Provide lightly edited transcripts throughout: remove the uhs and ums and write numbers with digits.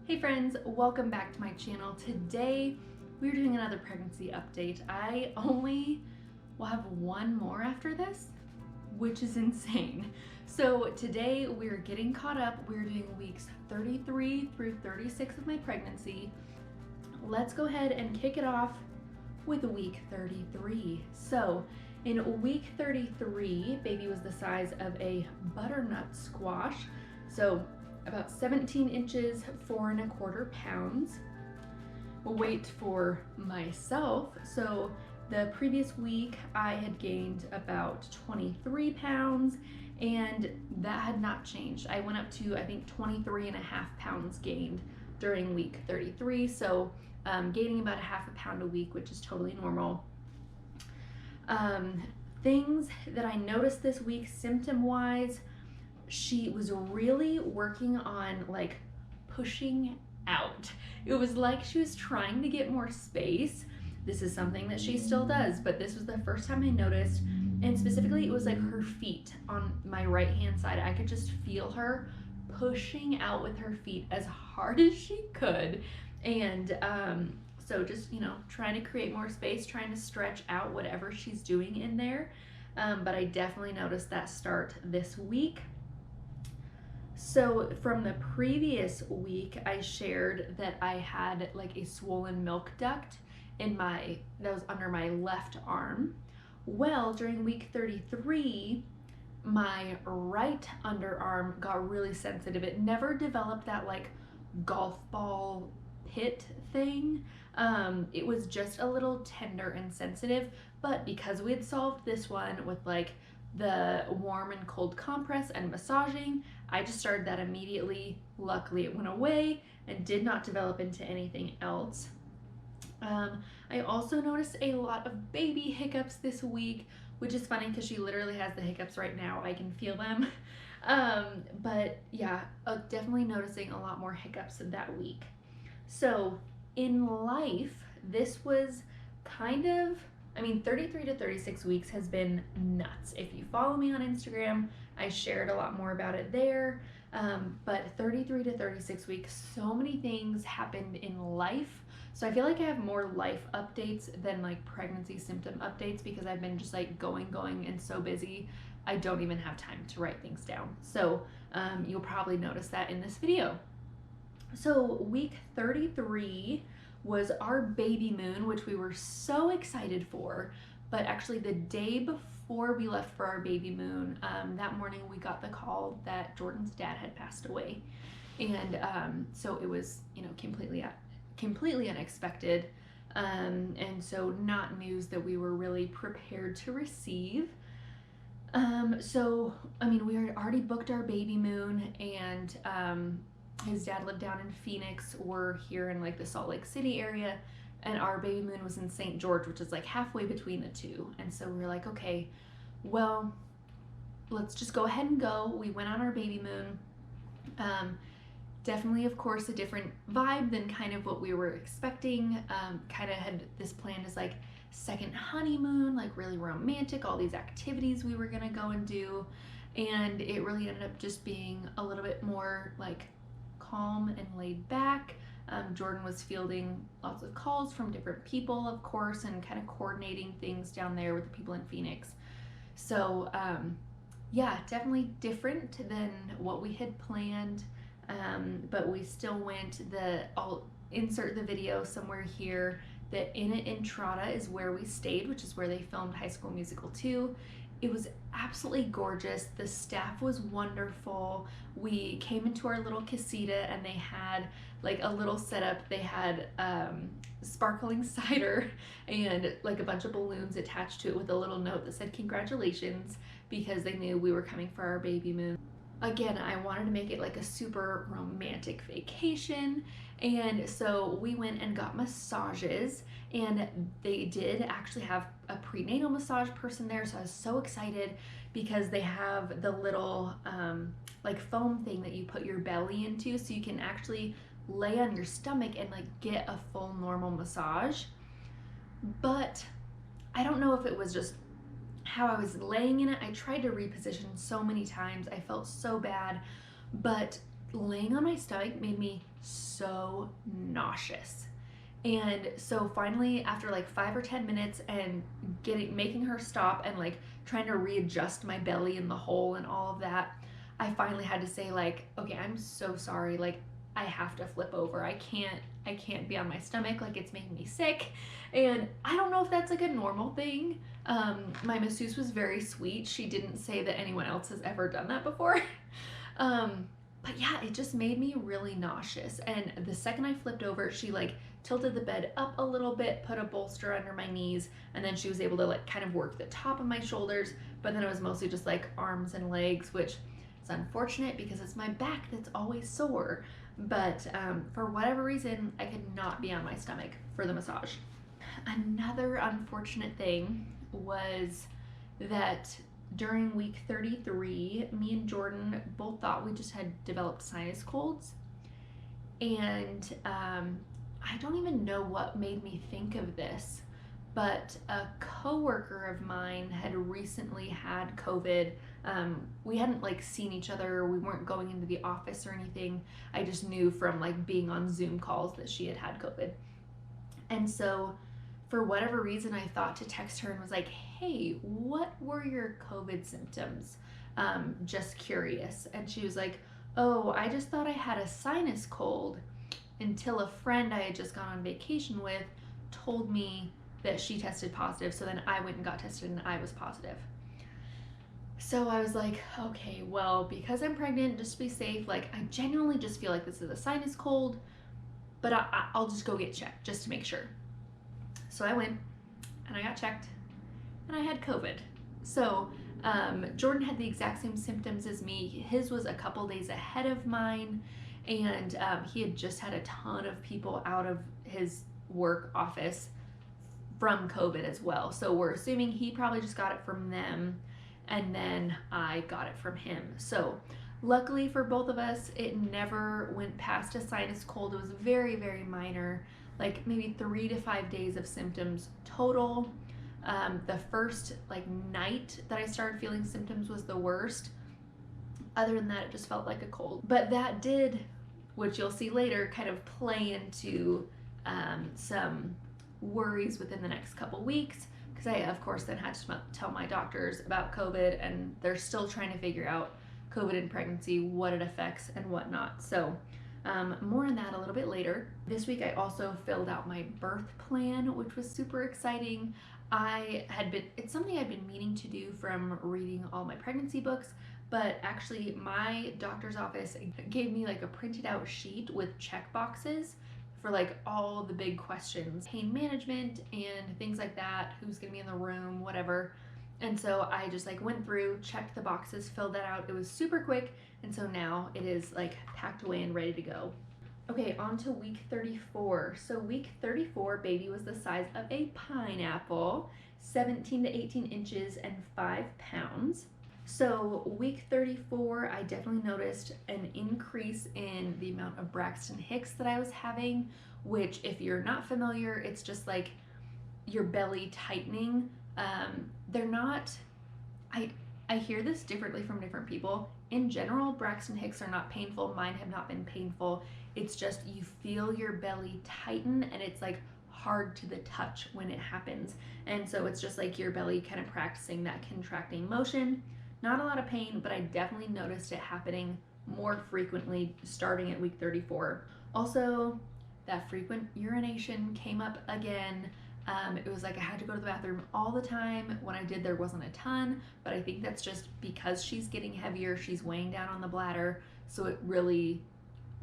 Hey friends, welcome back to my channel. Today we're doing another pregnancy update. I only will have one more after this, which is insane. So today we're getting caught up. We're doing weeks 33 through 36 of my pregnancy. Let's go ahead and kick it off with week 33. So in week 33, baby was the size of a butternut squash. So about 17 inches, 4¼ pounds. Weight for myself. So the previous week I had gained about 23 pounds and that had not changed. I went up to, I think, 23.5 pounds gained during week 33. So gaining about ½ pound a week, which is totally normal. Things that I noticed this week symptom-wise, she was really working on like pushing out. It was like she was trying to get more space. This is something that she still does, but this was the first time I noticed, and specifically it was like her feet on my right hand side. I could just feel her pushing out with her feet as hard as she could, and so just, you know, trying to create more space, trying to stretch out whatever she's doing in there. But I definitely noticed that start this week. So from the previous week, I shared that I had like a swollen milk duct that was under my left arm. Well, during week 33, my right underarm got really sensitive. It never developed that like golf ball pit thing. It was just a little tender and sensitive, but because we had solved this one with like the warm and cold compress and massaging, I just started that immediately. Luckily it went away and did not develop into anything else. I also noticed a lot of baby hiccups this week, which is funny because she literally has the hiccups right now. I can feel them. But yeah, definitely noticing a lot more hiccups that week. So in life, this was kind of, 33 to 36 weeks has been nuts. If you follow me on Instagram, I shared a lot more about it there. But 33 to 36 weeks, so many things happened in life. So I feel like I have more life updates than like pregnancy symptom updates because I've been just like going and so busy. I don't even have time to write things down. So you'll probably notice that in this video. So week 33 was our baby moon, which we were so excited for, but actually the day before we left for our baby moon, that morning we got the call that Jordan's dad had passed away. And so it was, you know, completely unexpected, and so not news that we were really prepared to receive. So we had already booked our baby moon, and his dad lived down in Phoenix. We're here in like the Salt Lake City area, and our baby moon was in St. George, which is like halfway between the two. And so we were like, okay, well, let's just go ahead and go. We went on our baby moon. Definitely, of course, a different vibe than kind of what we were expecting. Kind of had this planned as like second honeymoon, like really romantic, all these activities we were gonna go and do. And it really ended up just being a little bit more like calm and laid back. Jordan was fielding lots of calls from different people, of course, and kind of coordinating things down there with the people in Phoenix. So yeah, definitely different than what we had planned, but we still went. I'll insert the video somewhere here. The Inn at Entrada is where we stayed, which is where they filmed High School Musical 2. It was absolutely gorgeous. The staff was wonderful. We came into our little casita and they had like a little setup. They had sparkling cider and like a bunch of balloons attached to it with a little note that said congratulations, because they knew we were coming for our baby moon. Again, I wanted to make it like a super romantic vacation, and so we went and got massages, and they did actually have a prenatal massage person there, so I was so excited because they have the little like foam thing that you put your belly into, so you can actually lay on your stomach and like get a full normal massage. But I don't know if it was just how I was laying in it. I tried to reposition so many times. I felt so bad, but laying on my stomach made me so nauseous. And so finally, after like 5 or 10 minutes and making her stop and like trying to readjust my belly in the hole and all of that, I finally had to say like, okay, I'm so sorry. Like I have to flip over. I can't be on my stomach. Like it's making me sick. And I don't know if that's like a normal thing. My masseuse was very sweet. She didn't say that anyone else has ever done that before. But yeah, it just made me really nauseous. And the second I flipped over, she like tilted the bed up a little bit, put a bolster under my knees, and then she was able to like kind of work the top of my shoulders. But then it was mostly just like arms and legs, which is unfortunate because it's my back that's always sore. But for whatever reason, I could not be on my stomach for the massage. Another unfortunate thing was that during week 33, me and Jordan both thought we just had developed sinus colds. And I don't even know what made me think of this, but a coworker of mine had recently had COVID. We hadn't like seen each other. We weren't going into the office or anything. I just knew from like being on Zoom calls that she had had COVID. And so for whatever reason, I thought to text her and was like, hey, what were your COVID symptoms? Just curious. And she was like, oh, I just thought I had a sinus cold until a friend I had just gone on vacation with told me that she tested positive. So then I went and got tested and I was positive. So I was like, okay, well, because I'm pregnant, just to be safe, like I genuinely just feel like this is a sinus cold, but I'll just go get checked just to make sure. So I went and I got checked and I had COVID. So Jordan had the exact same symptoms as me. His was a couple days ahead of mine, and he had just had a ton of people out of his work office from COVID as well. So we're assuming he probably just got it from them, and then I got it from him. So luckily for both of us, it never went past a sinus cold. It was very, very minor, like maybe 3 to 5 days of symptoms total. The first like night that I started feeling symptoms was the worst. Other than that, it just felt like a cold. But that did, which you'll see later, kind of play into some worries within the next couple weeks, because I of course then had to tell my doctors about COVID, and they're still trying to figure out COVID in pregnancy, what it affects and whatnot. So more on that a little bit later. This week I also filled out my birth plan, which was super exciting. It's something I'd been meaning to do from reading all my pregnancy books, but actually my doctor's office gave me like a printed out sheet with check boxes for like all the big questions, pain management and things like that, who's gonna be in the room, whatever. And so I just like went through, checked the boxes, filled that out. It was super quick, and so now it is like packed away and ready to go. Okay, on to week 34. So week 34, baby was the size of a pineapple, 17 to 18 inches and 5 pounds. So week 34, I definitely noticed an increase in the amount of Braxton Hicks that I was having, which if you're not familiar, it's just like your belly tightening. They're not, I hear this differently from different people. In general, Braxton Hicks are not painful. Mine have not been painful. It's just you feel your belly tighten, and it's like hard to the touch when it happens. And so it's just like your belly kind of practicing that contracting motion. Not a lot of pain, but I definitely noticed it happening more frequently starting at week 34. Also, that frequent urination came up again. It was like I had to go to the bathroom all the time. When I did, there wasn't a ton, but I think that's just because she's getting heavier, she's weighing down on the bladder, so it really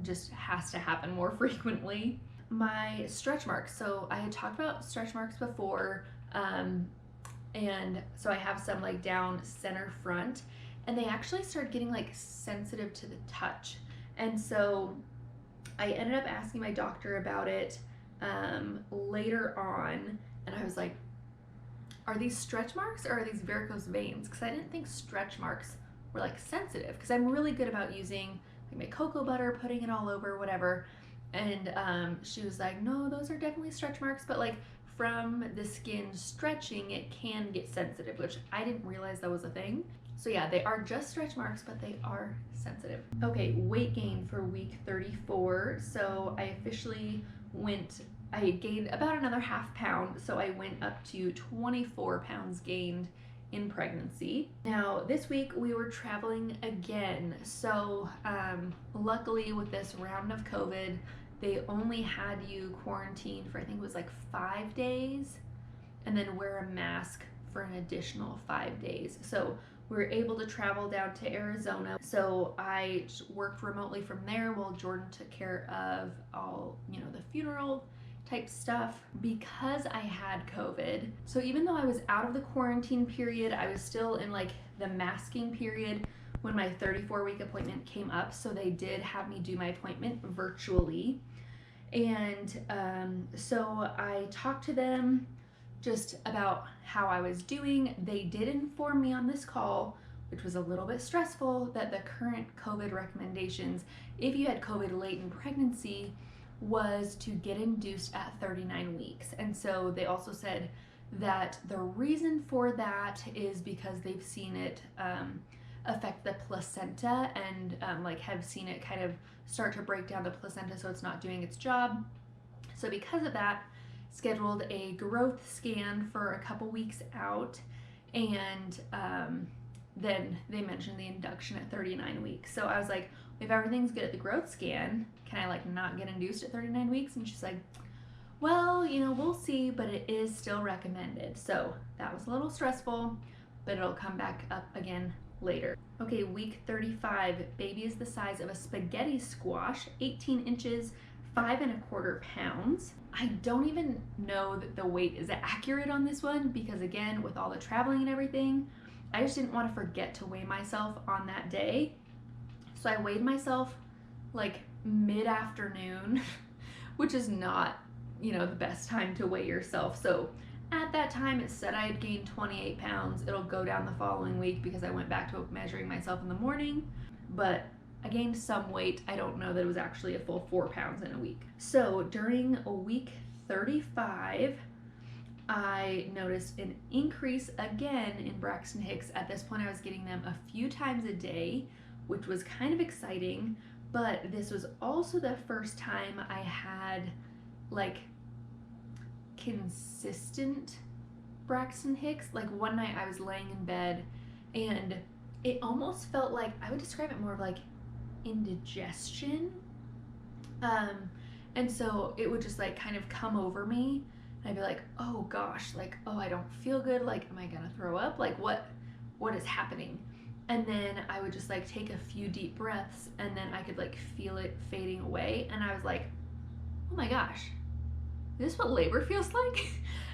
just has to happen more frequently. My stretch marks. So I had talked about stretch marks before, and so I have some like down center front, and they actually started getting like sensitive to the touch. And so I ended up asking my doctor about it later on, and I was like, are these stretch marks or are these varicose veins? Because I didn't think stretch marks were like sensitive, because I'm really good about using like my cocoa butter, putting it all over, whatever. And she was like, no, those are definitely stretch marks, but like from the skin stretching, it can get sensitive, which I didn't realize that was a thing. So yeah, they are just stretch marks, but they are sensitive. Okay, weight gain for week 34. So I officially I gained about another half pound. So I went up to 24 pounds gained in pregnancy. Now this week we were traveling again. So luckily with this round of COVID, they only had you quarantine for I think it was like 5 days and then wear a mask for an additional 5 days. So we were able to travel down to Arizona. So I worked remotely from there while Jordan took care of all, the funeral type stuff because I had COVID. So even though I was out of the quarantine period, I was still in like the masking period when my 34-week appointment came up. So they did have me do my appointment virtually. And so I talked to them just about how I was doing. They did inform me on this call, which was a little bit stressful, that the current COVID recommendations, if you had COVID late in pregnancy, was to get induced at 39 weeks. And so they also said that the reason for that is because they've seen it affect the placenta and have seen it kind of start to break down the placenta so it's not doing its job. So because of that, scheduled a growth scan for a couple weeks out, and then they mentioned the induction at 39 weeks. So I was like, if everything's good at the growth scan, can I not get induced at 39 weeks? And she's like, well, we'll see, but it is still recommended. So that was a little stressful, but it'll come back up again later. Okay, week 35, baby is the size of a spaghetti squash, 18 inches, 5¼ pounds. I don't even know that the weight is accurate on this one because again, with all the traveling and everything, I just didn't want to forget to weigh myself on that day. So I weighed myself mid-afternoon, which is not, the best time to weigh yourself. So at that time, it said I had gained 28 pounds. It'll go down the following week because I went back to measuring myself in the morning, but I gained some weight. I don't know that it was actually a full 4 pounds in a week. So during week 35, I noticed an increase again in Braxton Hicks. At this point, I was getting them a few times a day, which was kind of exciting, but this was also the first time I had consistent Braxton Hicks. One night I was laying in bed and it almost felt like, I would describe it more of indigestion. And so it would just kind of come over me. And I'd be like, oh gosh, oh, I don't feel good. Am I gonna throw up? What is happening? And then I would just take a few deep breaths and then I could feel it fading away. And I was like, oh my gosh, is this what labor feels like?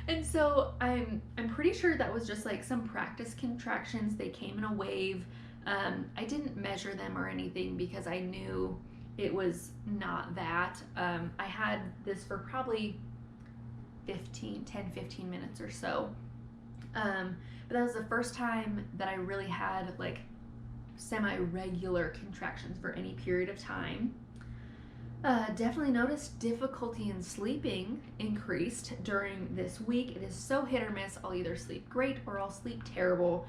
And so I'm pretty sure that was just some practice contractions. They came in a wave. I didn't measure them or anything because I knew it was not that. I had this for probably 10, 15 minutes or so. But that was the first time that I really had semi-regular contractions for any period of time. Definitely noticed difficulty in sleeping increased during this week. It is so hit or miss. I'll either sleep great or I'll sleep terrible.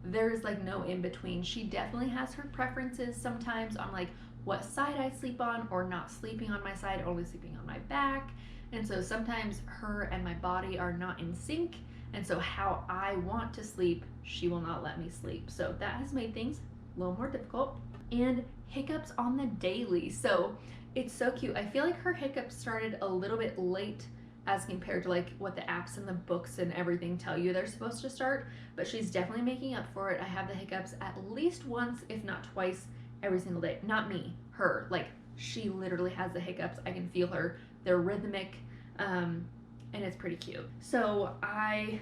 There's no in between. She definitely has her preferences sometimes on what side I sleep on, or not sleeping on my side, only sleeping on my back. And so sometimes her and my body are not in sync. And so how I want to sleep, she will not let me sleep. So that has made things a little more difficult. And hiccups on the daily. So it's so cute. I feel like her hiccups started a little bit late as compared to what the apps and the books and everything tell you they're supposed to start, but she's definitely making up for it. I have the hiccups at least once, if not twice, every single day. Not me, her. She literally has the hiccups. I can feel her. They're rhythmic, and it's pretty cute. So I,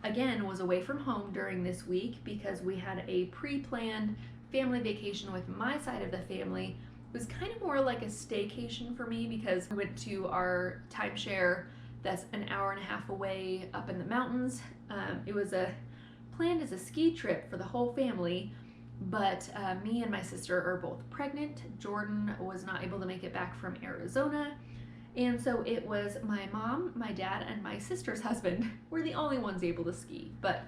again, was away from home during this week because we had a pre-planned family vacation with my side of the family. It was kind of more like a staycation for me because I went to our timeshare that's an hour and a half away up in the mountains. It was planned as a ski trip for the whole family, but me and my sister are both pregnant. Jordan was not able to make it back from Arizona. And so it was my mom, my dad, and my sister's husband were the only ones able to ski. But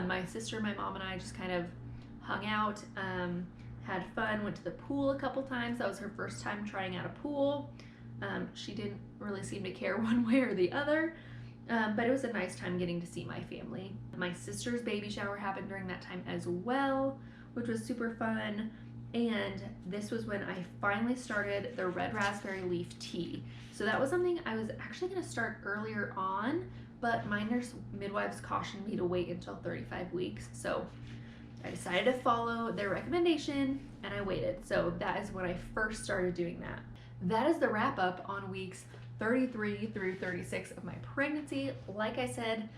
my sister, my mom, and I just kind of hung out, had fun, went to the pool a couple times. That was her first time trying out a pool. She didn't really seem to care one way or the other, but it was a nice time getting to see my family. My sister's baby shower happened during that time as well, which was super fun. And this was when I finally started the red raspberry leaf tea. So that was something I was actually going to start earlier on, but my nurse midwives cautioned me to wait until 35 weeks. So I decided to follow their recommendation and I waited. So that is when I first started doing that. That is the wrap up on weeks 33 through 36 of my pregnancy. Like I said,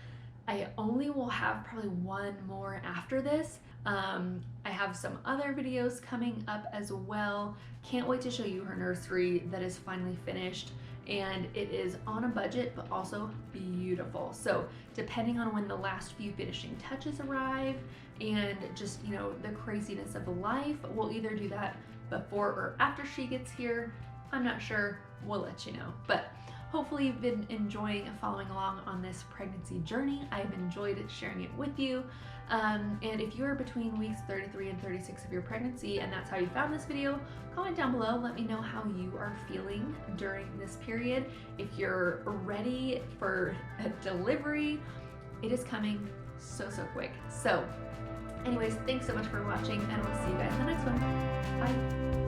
I only will have probably one more after this. I have some other videos coming up as well. Can't wait to show you her nursery that is finally finished, and it is on a budget but also beautiful. So depending on when the last few finishing touches arrive and just, you know, the craziness of life, we'll either do that before or after she gets here. I'm not sure, we'll let you know. But hopefully you've been enjoying following along on this pregnancy journey. I've enjoyed sharing it with you. And if you are between weeks 33 and 36 of your pregnancy and that's how you found this video, comment down below. Let me know how you are feeling during this period. If you're ready for a delivery, it is coming so quick. So anyways, thanks so much for watching, and we'll see you guys in the next one. Bye.